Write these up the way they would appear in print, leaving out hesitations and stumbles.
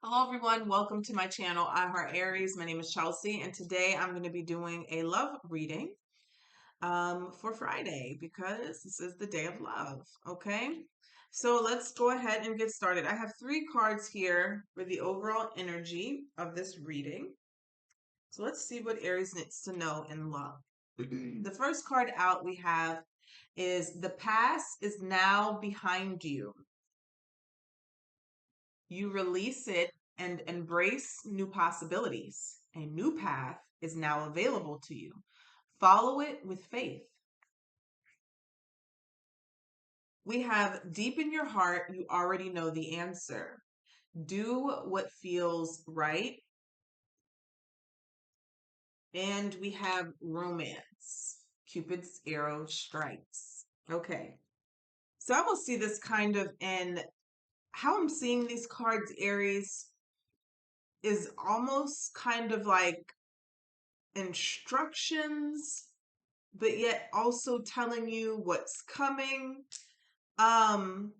Hello everyone, welcome to my channel, I Heart Aries. My name is Chelsea and today I'm going to be doing a love reading for Friday because this is the day of love, okay? So let's go ahead and get started. I have 3 cards here for the overall energy of this reading. So let's see what Aries needs to know in love. The first card out we have is the past is now behind you. You release it and embrace new possibilities. A new path is now available to you. Follow it with faith. We have deep in your heart, you already know the answer. Do what feels right. And we have romance. Cupid's arrow strikes. Okay. So I will see this kind of in how I'm seeing these cards, Aries, is almost kind of like instructions, but yet also telling you what's coming. Um,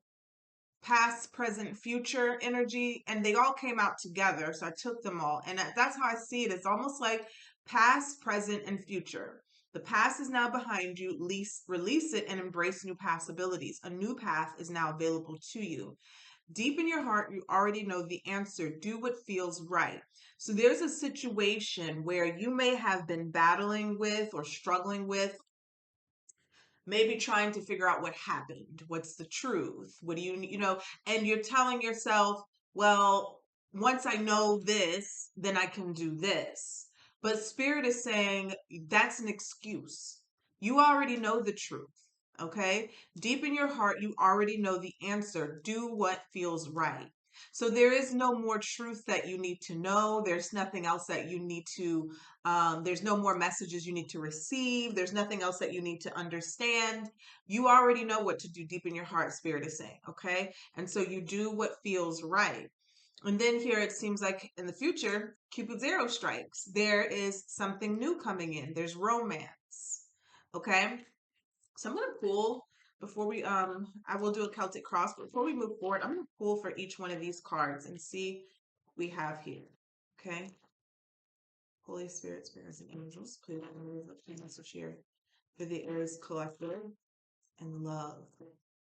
Past, present, future energy, and they all came out together. So I took them all, and that's how I see it. It's almost like past, present, and future. The past is now behind you. Release it and embrace new possibilities. A new path is now available to you. Deep in your heart, you already know the answer. Do what feels right. So there's a situation where you may have been battling with or struggling with, maybe trying to figure out what happened. What's the truth? What do and you're telling yourself, well, once I know this, then I can do this. But Spirit is saying that's an excuse. You already know the truth. Okay. Deep in your heart, you already know the answer. Do what feels right. So there is no more truth that you need to know. There's nothing else that you need to there's no more messages you need to receive. There's nothing else that you need to understand. You already know what to do deep in your heart, Spirit is saying, okay? And so you do what feels right. And then here it seems like in the future, Cupid's arrow strikes. There is something new coming in. There's romance, okay? So I'm going to pull before I will do a Celtic cross, but before we move forward, I'm going to pull for each one of these cards and see what we have here, okay? Holy Spirit, spirits, and angels, please let me message here for the Aries collective and love.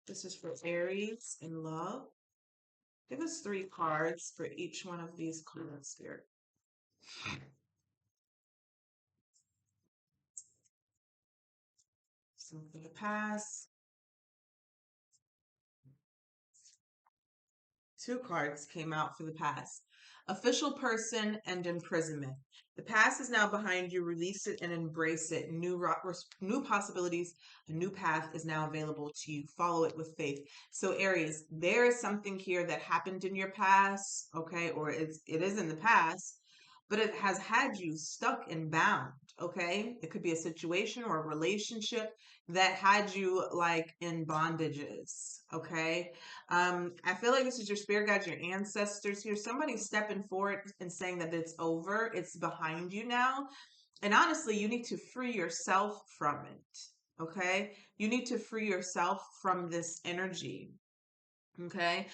This is for Aries and love. Give us 3 cards for each one of these cards, Spirit. So for the past, 2 cards came out for the past. Official person and imprisonment. The past is now behind you. Release it and embrace it. New possibilities, a new path is now available to you. Follow it with faith. So Aries, there is something here that happened in your past, okay, or it is in the past, but it has had you stuck and bound, okay? It could be a situation or a relationship that had you like in bondages, okay? I feel like this is your spirit guides, your ancestors here. Somebody stepping forward and saying that it's over, it's behind you now. And honestly, you need to free yourself from it. Okay. You need to free yourself from this energy. Okay.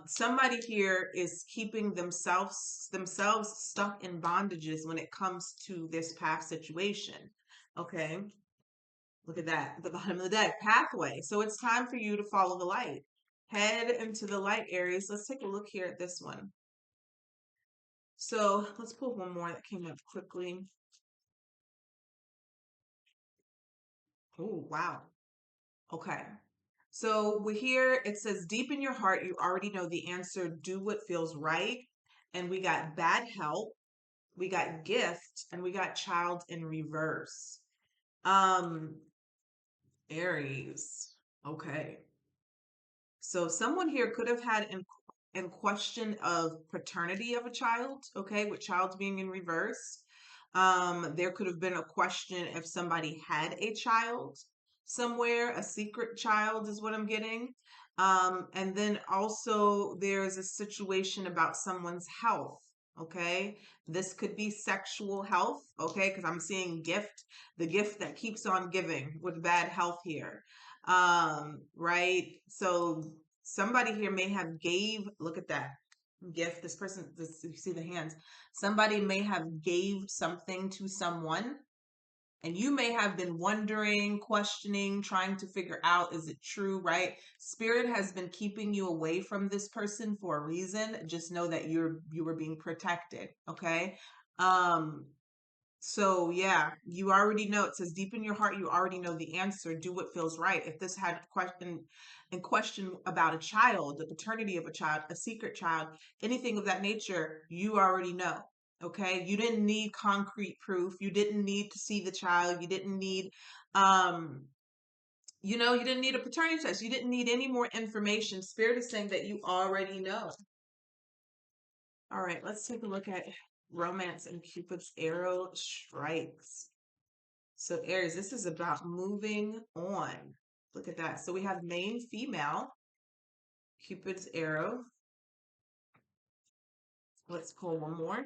Somebody here is keeping themselves stuck in bondages when it comes to this past situation. Okay. Look at that, at the bottom of the deck, pathway. So it's time for you to follow the light. Head into the light, Aries. Let's take a look here at this one. So let's pull one more that came up quickly. Oh, wow. Okay. So we're here. It says, deep in your heart, you already know the answer. Do what feels right. And we got bad help. We got gift, and we got child in reverse. Um, Aries. Okay. So someone here could have had in question of paternity of a child, okay, with child being in reverse. There could have been a question if somebody had a child somewhere, a secret child is what I'm getting. And then also there's a situation about someone's health. Okay, this could be sexual health. Okay, because I'm seeing gift, the gift that keeps on giving with bad health here. Right? So somebody here may have look at that. gift. This person, this, you see the hands. Somebody may have gave something to someone, and you may have been wondering, questioning, trying to figure out, is it true, right? Spirit has been keeping you away from this person for a reason. Just know that you were being protected, okay? Um, so yeah, you already know. It says deep in your heart, you already know the answer. Do what feels right. If this had question about a child, the paternity of a child, a secret child, anything of that nature, you already know. Okay. You didn't need concrete proof. You didn't need to see the child. You didn't need um you didn't need a paternity test. You didn't need any more information. Spirit is saying that you already know. All right, let's take a look at romance and Cupid's arrow strikes. So Aries, this is about moving on. Look at that. So we have main female, Cupid's arrow. Let's pull one more.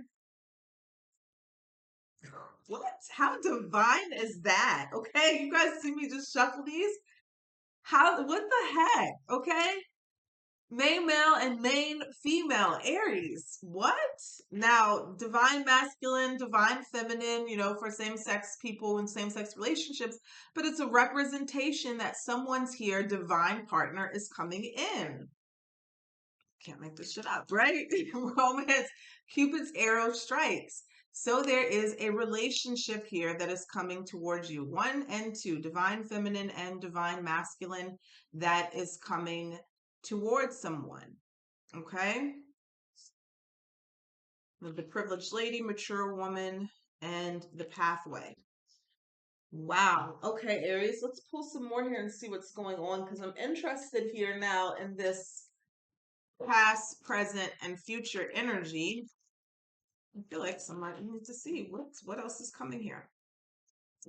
What? How divine is that? Okay, you guys see me just shuffle these? What the heck? Okay. Main male and main female, Aries. What? Now, divine masculine, divine feminine, for same sex people and same sex relationships, but it's a representation that someone's here, divine partner is coming in. Can't make this shit up, right? Romance, Cupid's arrow strikes. So there is a relationship here that is coming towards you. 1 and 2, divine feminine and divine masculine, that is coming towards someone. Okay? The privileged lady, mature woman, and the pathway. Wow. Okay, Aries, let's pull some more here and see what's going on, because I'm interested here now in this past, present, and future energy. I feel like somebody needs to see what else is coming here.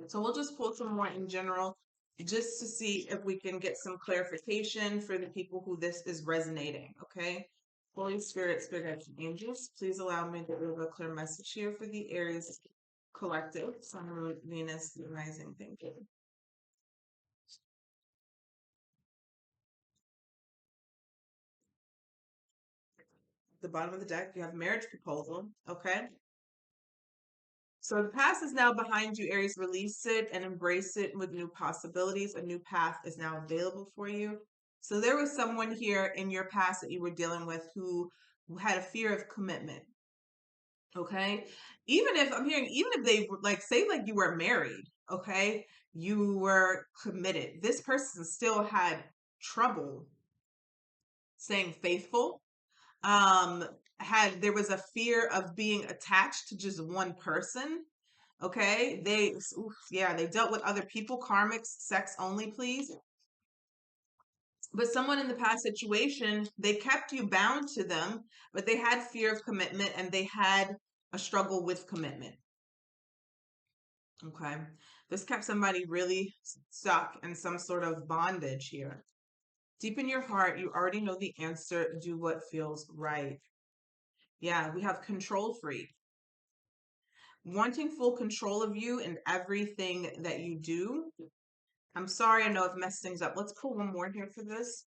So we'll just pull some more in general, just to see if we can get some clarification for the people who this is resonating. Okay. Holy Spirit, Spirit guides and angels, please allow me to give a clear message here for the Aries collective, Sun, Moon, Venus, the rising. Thank you. The bottom of the deck, you have marriage proposal. Okay. So the past is now behind you, Aries. Release it and embrace it with new possibilities. A new path is now available for you. So there was someone here in your past that you were dealing with who had a fear of commitment. Okay. Even if I'm hearing, even if they like say like you were married, okay, you were committed. This person still had trouble staying faithful. Um, there was a fear of being attached to just one person. Okay, they dealt with other people, karmics, sex only, please. But someone in the past situation, they kept you bound to them, but they had fear of commitment and they had a struggle with commitment. Okay, this kept somebody really stuck in some sort of bondage here. Deep in your heart, you already know the answer. Do what feels right. Yeah, we have control freak. Wanting full control of you and everything that you do. I'm sorry, I know I've messed things up. Let's pull one more here for this.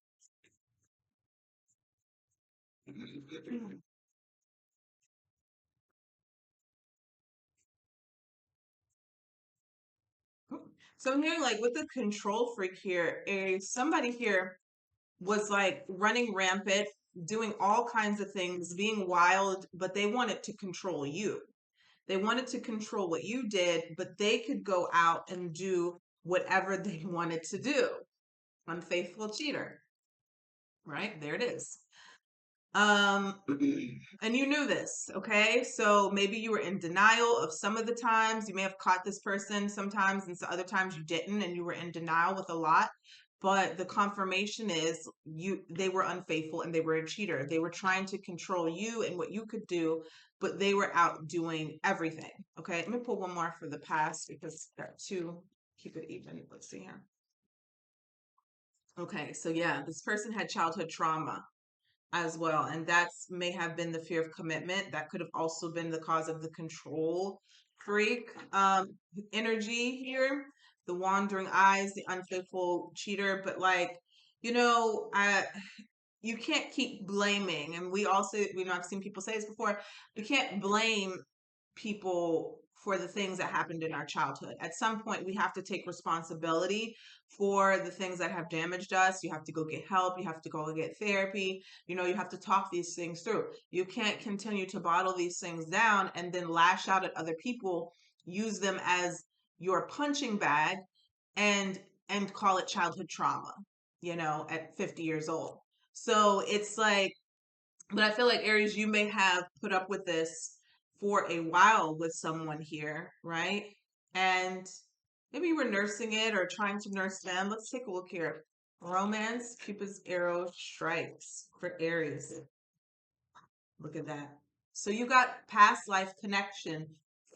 So I'm hearing like with the control freak here, somebody here was like running rampant, doing all kinds of things, being wild, but they wanted to control you. They wanted to control what you did, but they could go out and do whatever they wanted to do. Unfaithful cheater. Right? There it is. Um, and you knew this, okay? So maybe you were in denial of some of the times. You may have caught this person sometimes, and so other times you didn't, and you were in denial with a lot. But the confirmation is they were unfaithful and they were a cheater. They were trying to control you and what you could do, but they were out doing everything. Okay, let me pull one more for the past because got two. Keep it even. Let's see here. Okay, so yeah, this person had childhood trauma as well. And that's may have been the fear of commitment. That could have also been the cause of the control freak energy here, the wandering eyes, the unfaithful cheater. But like, you know, you can't keep blaming. And we also, I've seen people say this before, you can't blame people for the things that happened in our childhood. At some point, we have to take responsibility for the things that have damaged us. You have to go get help. You have to go get therapy. You have to talk these things through. You can't continue to bottle these things down and then lash out at other people, use them as your punching bag, and call it childhood trauma, at 50 years old. So it's like, but I feel like, Aries, you may have put up with this for a while with someone here, right? And maybe you were nursing it or trying to nurse them. Let's take a look here. Romance, Cupid's arrow strikes for Aries. Look at that. So you got past life connection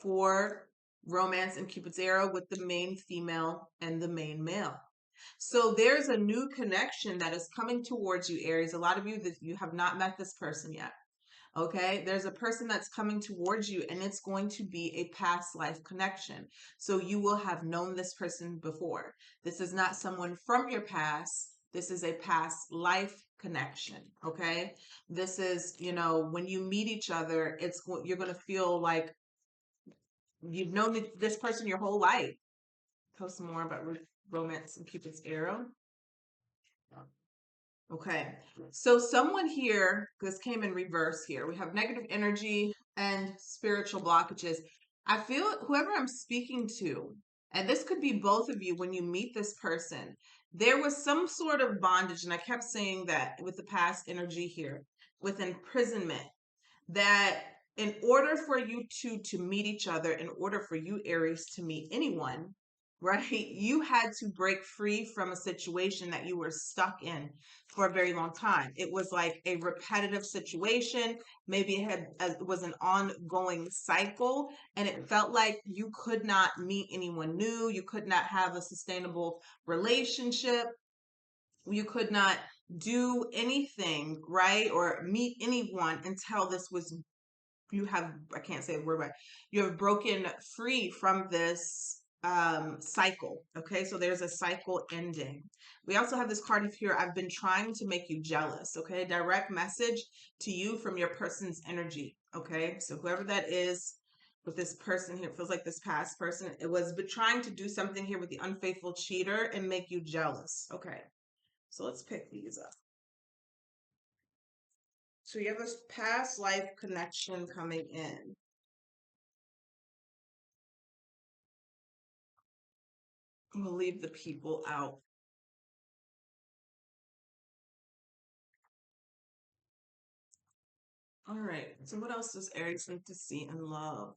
for romance and Cupid's arrow with the main female and the main male. So there's a new connection that is coming towards you, Aries. A lot of you that you have not met this person yet. Okay, there's a person that's coming towards you, and it's going to be a past life connection. So you will have known this person before. This is not someone from your past. This is a past life connection. Okay, this is, when you meet each other, you're going to feel like you've known this person your whole life. Tell us more about romance and Cupid's arrow. Okay, so someone here, this came in reverse here. We have negative energy and spiritual blockages. I feel whoever I'm speaking to, and this could be both of you when you meet this person, there was some sort of bondage, and I kept saying that with the past energy here, with imprisonment, that in order for you two to meet each other, in order for you, Aries, to meet anyone, right, you had to break free from a situation that you were stuck in for a very long time. It was like a repetitive situation. Maybe it was an ongoing cycle, and it felt like you could not meet anyone new. You could not have a sustainable relationship. You could not do anything, right, or meet anyone until I can't say the word right, you have broken free from this cycle. Okay, so there's a cycle ending. We also have this card here, I've been trying to make you jealous. Okay, direct message to you from your person's energy. Okay, so whoever that is with this person here, it feels like this past person, it was trying to do something here with the unfaithful cheater and make you jealous. Okay, so let's pick these up. So you have this past life connection coming in. We'll leave the people out. All right. So what else does Aries need to see in love?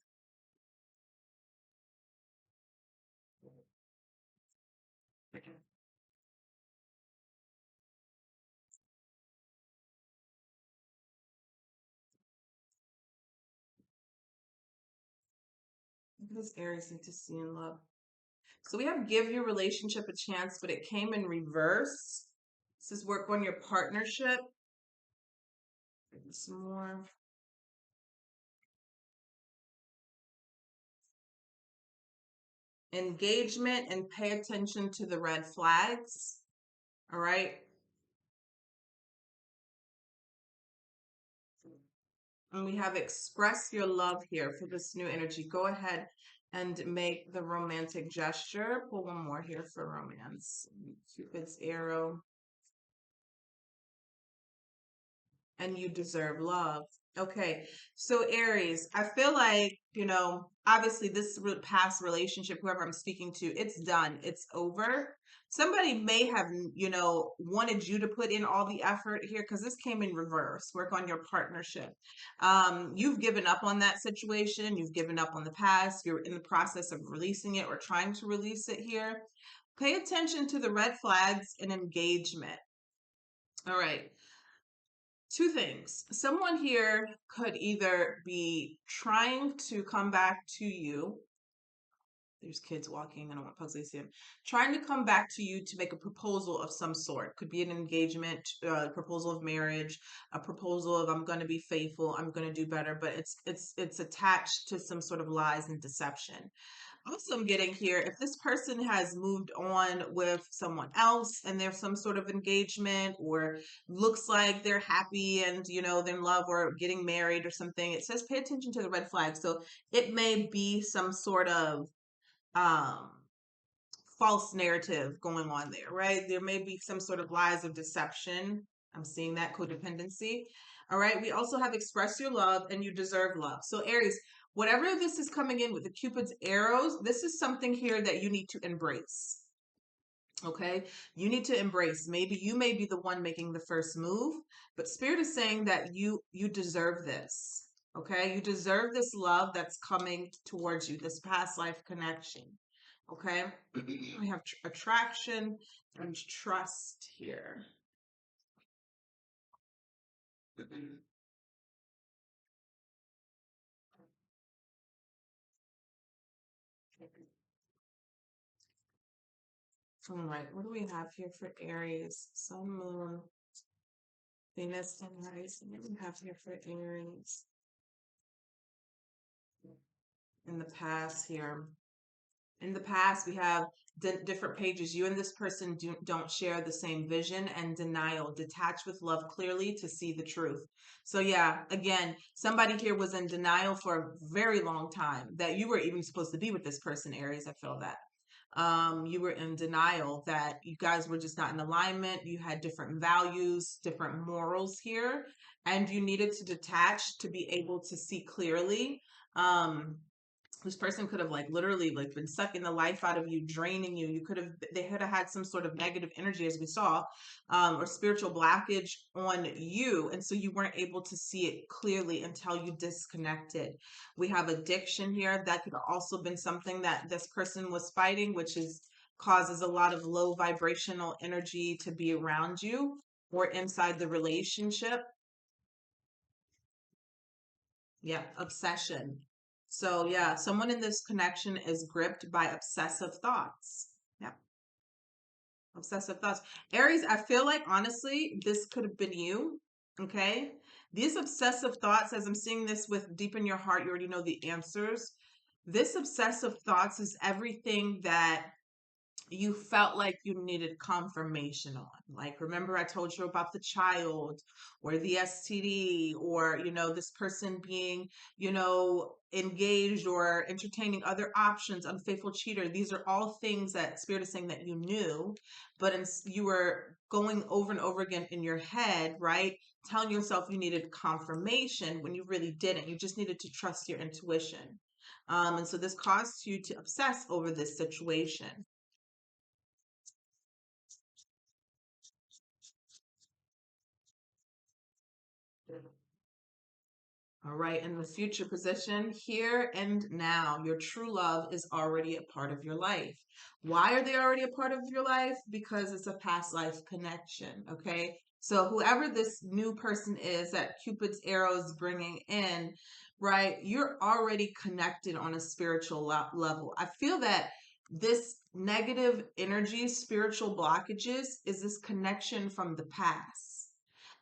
What does Aries need to see in love? So we have give your relationship a chance, but it came in reverse. This is work on your partnership. Some more. Engagement and pay attention to the red flags. All right. And we have express your love here for this new energy. Go ahead and make the romantic gesture. Pull one more here for romance. Cupid's arrow. And you deserve love. Okay, so Aries, I feel like, obviously this past relationship, whoever I'm speaking to, it's done, it's over. Somebody may have, wanted you to put in all the effort here because this came in reverse. Work on your partnership. You've given up on that situation. You've given up on the past. You're in the process of releasing it or trying to release it here. Pay attention to the red flags and engagement. All right. Two things. Someone here could either be trying to come back to you There's kids walking. I don't want pugs to see them. Trying to come back to you to make a proposal of some sort. Could be an engagement, proposal of marriage, a proposal of I'm going to be faithful, I'm going to do better. But it's attached to some sort of lies and deception. Also, I'm getting here, if this person has moved on with someone else and there's some sort of engagement or looks like they're happy and, they're in love or getting married or something, it says pay attention to the red flag. So it may be some sort of um, false narrative going on there, right? There may be some sort of lies of deception. I'm seeing that codependency. All right. We also have express your love and you deserve love. So Aries, whatever this is coming in with the Cupid's arrows, this is something here that you need to embrace. Okay. You need to embrace. Maybe you may be the one making the first move, but Spirit is saying that you deserve this. Okay. You deserve this love that's coming towards you, this past life connection. Okay. We have attraction and trust here. All right. What do we have here for Aries? Sun, Moon, Venus, and Aries. What do we have here for Aries in the past here? In the past, we have different pages. You and this person don't share the same vision, and denial. Detach with love clearly to see the truth. So yeah, again, somebody here was in denial for a very long time that you were even supposed to be with this person, Aries. I feel that. You were in denial that you guys were just not in alignment. You had different values, different morals here, and you needed to detach to be able to see clearly. This person could have like literally like been sucking the life out of you, draining you. They could have had some sort of negative energy, as we saw, or spiritual blockage on you, and so you weren't able to see it clearly until you disconnected. We have addiction here. That could have also been something that this person was fighting, which is causes a lot of low vibrational energy to be around you or inside the relationship. Yeah, obsession. So yeah, someone in this connection is gripped by obsessive thoughts. Yeah, obsessive thoughts. Aries, I feel like honestly, this could have been you. Okay. These obsessive thoughts, as I'm seeing this with deep in your heart, you already know the answers. This obsessive thoughts is everything that you felt like you needed confirmation on. Like, remember I told you about the child or the STD or, this person being, engaged or entertaining other options, unfaithful cheater. These are all things that Spirit is saying that you knew, but you were going over and over again in your head, right? Telling yourself you needed confirmation when you really didn't. You just needed to trust your intuition. And so this caused you to obsess over this situation. All right, in the future position, here and now, your true love is already a part of your life. Why are they already a part of your life? Because it's a past life connection, okay? So whoever this new person is that Cupid's arrow is bringing in, right, you're already connected on a spiritual level. I feel that this negative energy, spiritual blockages, is this connection from the past.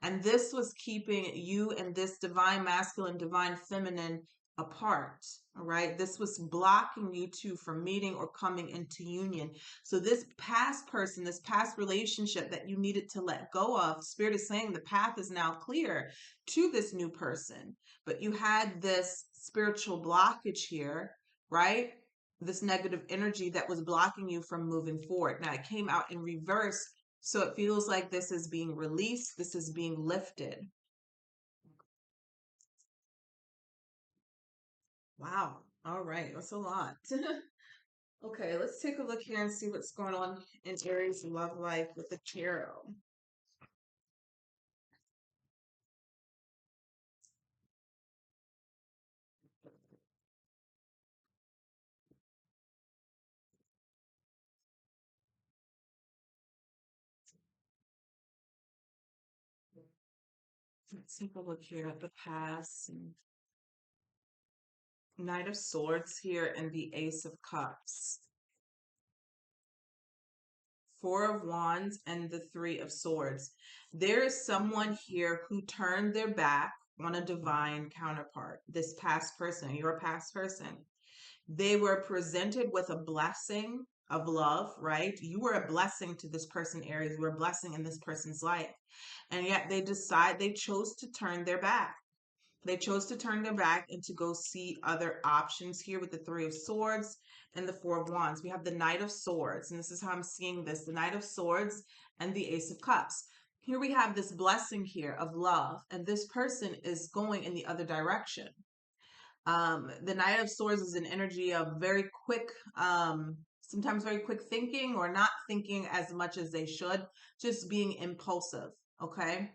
And this was keeping you and this divine masculine, divine feminine apart. All right. This was blocking you two from meeting or coming into union. So, this past person, this past relationship that you needed to let go of, Spirit is saying the path is now clear to this new person. But you had this spiritual blockage here, right? This negative energy that was blocking you from moving forward. Now, it came out in reverse, so it feels like this is being released, this is being lifted. Wow. All right. That's a lot. Okay, let's take a look here and see what's going on in Aries love life with the tarot. Let's take a look here at the past. Knight of Swords here and the Ace of Cups. Four of Wands and the Three of Swords. There is someone here who turned their back on a divine counterpart. This past person, your past person. They were presented with a blessing of love, right? You were a blessing to this person, Aries. You were a blessing in this person's life. And yet they chose to turn their back. They chose to turn their back and to go see other options here with the Three of Swords and the Four of Wands. We have the Knight of Swords, and this is how I'm seeing this, the Knight of Swords and the Ace of Cups. Here we have this blessing here of love, and this person is going in the other direction. The Knight of Swords is an energy of very quick, sometimes very quick thinking, or not thinking as much as they should, just being impulsive, okay?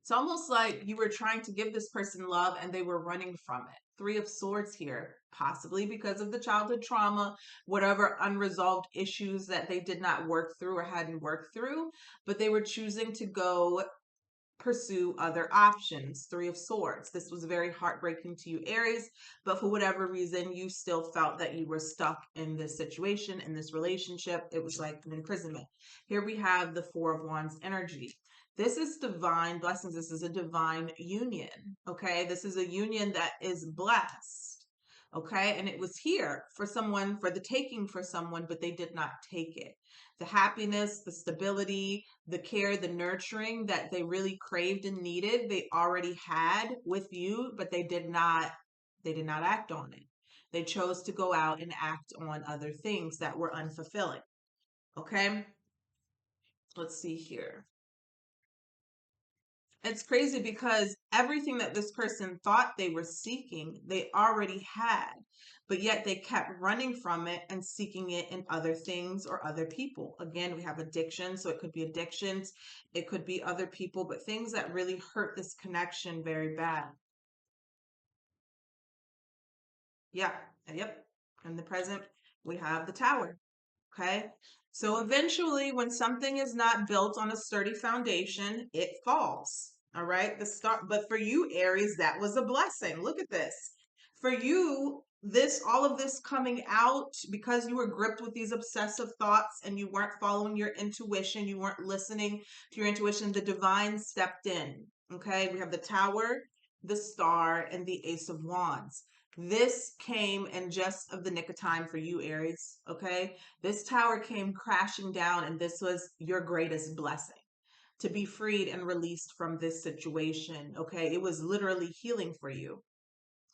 It's almost like you were trying to give this person love and they were running from it. Three of Swords here, possibly because of the childhood trauma, whatever unresolved issues that they did not work through or hadn't worked through, but they were choosing to go pursue other options. Three of Swords. This was very heartbreaking to you, Aries, but for whatever reason, you still felt that you were stuck in this situation, in this relationship. It was like an imprisonment. Here we have the Four of Wands energy. This is divine blessings. This is a divine union. Okay. This is a union that is blessed. Okay. And it was here for someone, for the taking for someone, but they did not take it. The happiness, the stability, the care, the nurturing that they really craved and needed, they already had with you, but they did not act on it. They chose to go out and act on other things that were unfulfilling. Okay? Let's see here. It's crazy because everything that this person thought they were seeking, they already had, but yet they kept running from it and seeking it in other things or other people. Again, we have addiction, so it could be addictions, it could be other people, but things that really hurt this connection very bad. Yeah, yep. In the present, we have the Tower. Okay. So eventually, when something is not built on a sturdy foundation, it falls. All right. But for you, Aries, that was a blessing. Look at this. For you, all of this coming out because you were gripped with these obsessive thoughts and you weren't following your intuition, you weren't listening to your intuition, the divine stepped in. Okay. We have the Tower, the Star, and the Ace of Wands. This came in just of the nick of time for you, Aries. Okay. This tower came crashing down, and this was your greatest blessing to be freed and released from this situation. Okay. It was literally healing for you.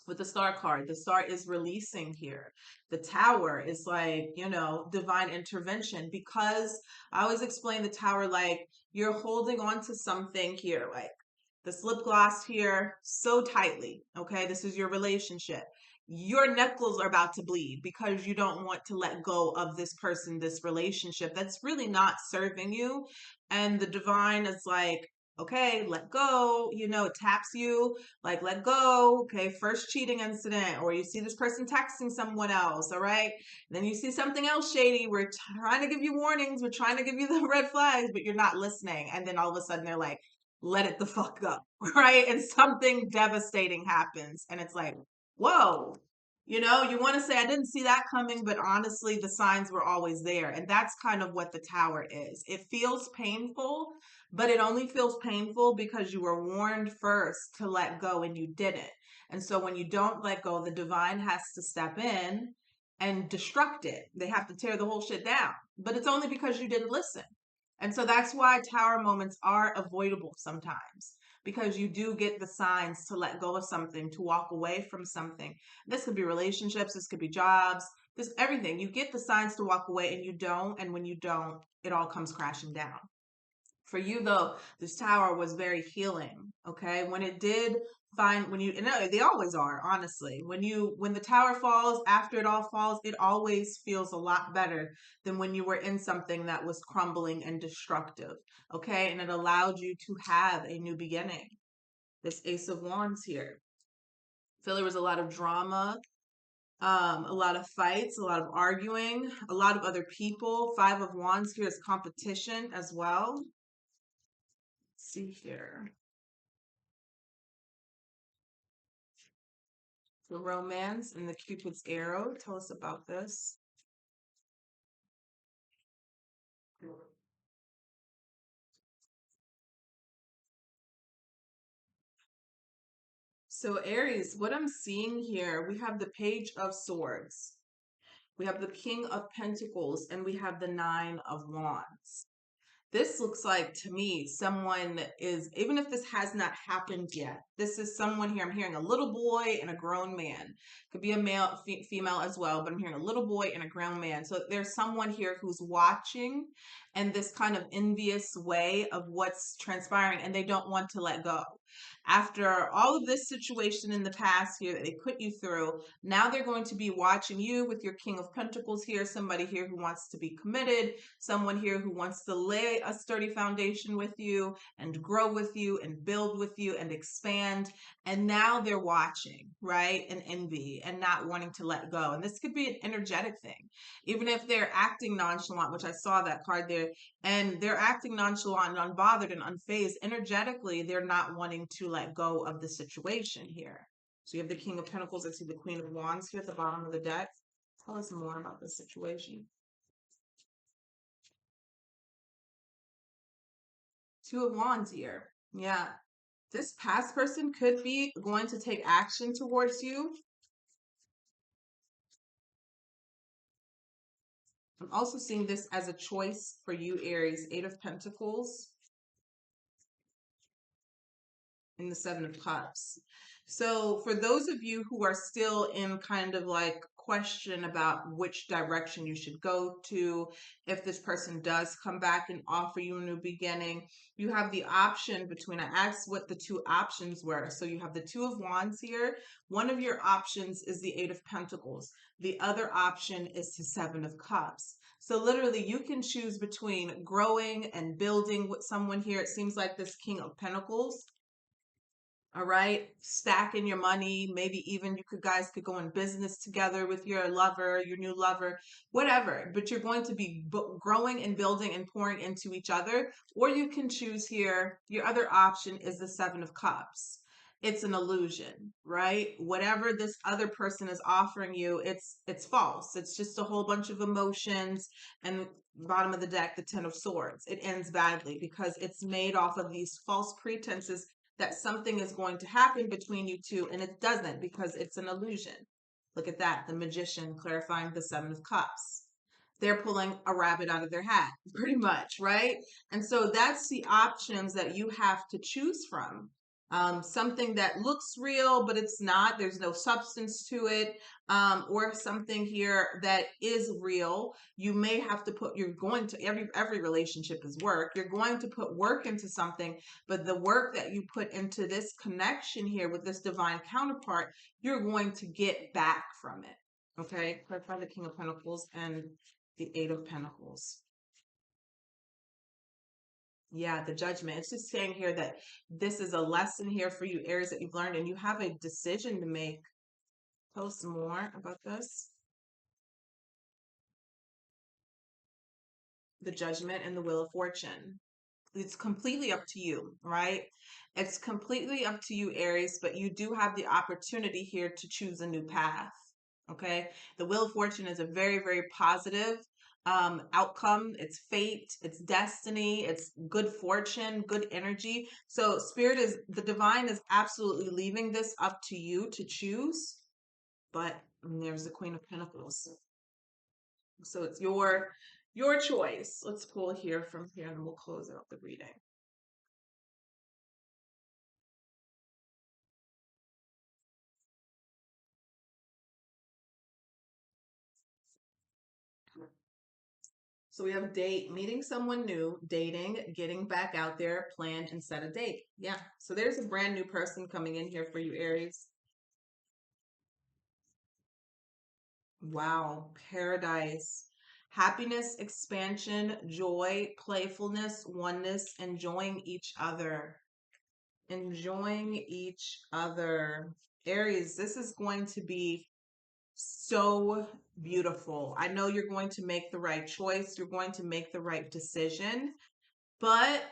With the Star card, the Star is releasing here. The Tower is like, divine intervention, because I always explain the Tower like you're holding on to something here, like this lip gloss here so tightly. Okay. This is your relationship. Your knuckles are about to bleed because you don't want to let go of this person, this relationship that's really not serving you. And the divine is like, okay, let go. It taps you like, let go. Okay. First cheating incident, or you see this person texting someone else. All right. Then you see something else shady. We're trying to give you warnings. We're trying to give you the red flags, but you're not listening. And then all of a sudden they're like, let it the fuck go. Right. And something devastating happens. And it's like, whoa. You want to say, I didn't see that coming, but honestly, the signs were always there. And that's kind of what the Tower is. It feels painful, but it only feels painful because you were warned first to let go and you didn't. And so when you don't let go, the divine has to step in and destruct it. They have to tear the whole shit down. But it's only because you didn't listen. And so that's why Tower moments are avoidable sometimes, because you do get the signs to let go of something, to walk away from something. This could be relationships, this could be jobs, this everything. You get the signs to walk away and you don't. And when you don't, it all comes crashing down. For you, though, this Tower was very healing. Okay. When it did they always are, honestly. When the Tower falls, after it all falls, it always feels a lot better than when you were in something that was crumbling and destructive. Okay. And it allowed you to have a new beginning. This Ace of Wands here. I feel there was a lot of drama, a lot of fights, a lot of arguing, a lot of other people. Five of Wands here is competition as well. Let's see here. The romance and the Cupid's arrow. Tell us about this. So Aries, what I'm seeing here, we have the Page of Swords, we have the King of Pentacles, and we have the Nine of Wands. This looks like to me someone is, even if this has not happened yet, this is someone here. I'm hearing a little boy and a grown man. Could be a male, female as well, but I'm hearing a little boy and a grown man. So there's someone here who's watching and this kind of envious way of what's transpiring, and they don't want to let go. After all of this situation in the past here that they put you through, now they're going to be watching you with your King of Pentacles here, somebody here who wants to be committed, someone here who wants to lay a sturdy foundation with you and grow with you and build with you and expand. And now they're watching, right? And envy and not wanting to let go. And this could be an energetic thing. Even if they're acting nonchalant, which I saw that card there, and they're acting nonchalant and unbothered and unfazed, energetically, they're not wanting to let go of the situation here. So you have the King of Pentacles. I see the Queen of Wands here at the bottom of the deck. Tell us more about this situation. Two of Wands here. Yeah. This past person could be going to take action towards you. I'm also seeing this as a choice for you, Aries. Eight of Pentacles and the Seven of Cups. So for those of you who are still in kind of like question about which direction you should go to, if this person does come back and offer you a new beginning, you have the option between, I asked what the two options were. So you have the Two of Wands here. One of your options is the Eight of Pentacles. The other option is the Seven of Cups. So literally you can choose between growing and building with someone here. It seems like this King of Pentacles. All right, stacking your money. Maybe even you guys could go in business together with your lover, your new lover, whatever. But you're going to be growing and building and pouring into each other. Or you can choose here. Your other option is the Seven of Cups. It's an illusion, right? Whatever this other person is offering you, it's false. It's just a whole bunch of emotions. And bottom of the deck, the Ten of Swords. It ends badly because it's made off of these false pretenses that something is going to happen between you two, and it doesn't because it's an illusion. Look at that, the Magician clarifying the Seven of Cups. They're pulling a rabbit out of their hat, pretty much, right? And so that's the options that you have to choose from. Something that looks real, but it's not. There's no substance to it. Or something here that is real. You may have to put, you're going to, every relationship is work. You're going to put work into something, but the work that you put into this connection here with this divine counterpart, you're going to get back from it. Okay, clarify the King of Pentacles and the Eight of Pentacles. Yeah, the Judgment. It's just saying here that this is a lesson here for you, Aries, that you've learned, and you have a decision to make. Tell us more about this. The Judgment and the Wheel of Fortune. It's completely up to you, right? It's completely up to you, Aries, but you do have the opportunity here to choose a new path. Okay. The Wheel of Fortune is a very, very positive outcome. It's fate, it's destiny, it's good fortune, good energy. So spirit is, the divine is absolutely leaving this up to you to choose. But there's the Queen of Pentacles. So it's your choice. Let's pull here from here and we'll close out the reading. So we have date, meeting someone new, dating, getting back out there, plan and set a date. Yeah. So there's a brand new person coming in here for you, Aries. Wow. Paradise. Happiness, expansion, joy, playfulness, oneness, enjoying each other. Enjoying each other. Aries, this is going to be so beautiful. I know you're going to make the right choice. You're going to make the right decision. But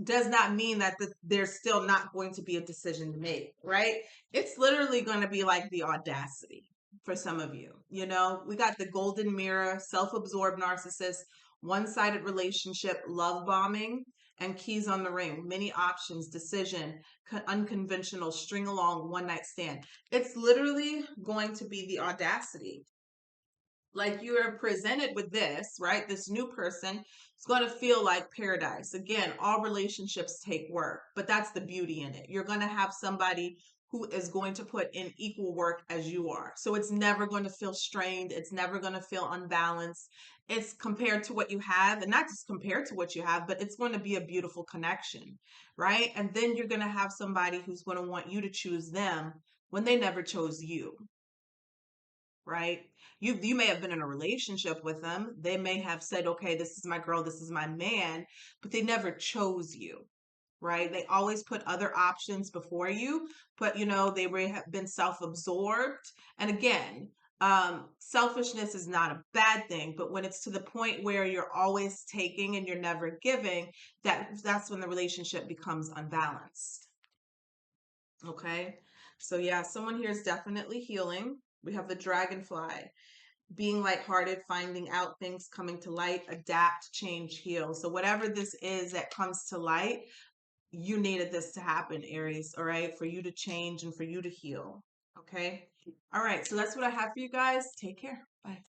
does not mean that there's still not going to be a decision to make, right? It's literally going to be like the audacity for some of you. You know, we got the golden mirror, self-absorbed narcissist, one-sided relationship, love bombing, and keys on the ring, many options, decision, unconventional, string along, one night stand. It's literally going to be the audacity. Like you are presented with this, right? This new person is going to feel like paradise. Again, all relationships take work, but that's the beauty in it. You're going to have somebody who is going to put in equal work as you are. So it's never going to feel strained. It's never going to feel unbalanced. It's compared to what you have, and not just compared to what you have, but it's going to be a beautiful connection, right? And then you're going to have somebody who's going to want you to choose them when they never chose you, right? You may have been in a relationship with them. They may have said, okay, this is my girl, this is my man, but they never chose you, right? They always put other options before you, but you know, they may have been self-absorbed. And again, selfishness is not a bad thing, but when it's to the point where you're always taking and you're never giving, that's when the relationship becomes unbalanced. Okay. So yeah, someone here is definitely healing. We have the dragonfly, being lighthearted, finding out things, coming to light, adapt, change, heal. So whatever this is that comes to light, you needed this to happen, Aries, all right, for you to change and for you to heal. Okay. All right. So that's what I have for you guys. Take care. Bye.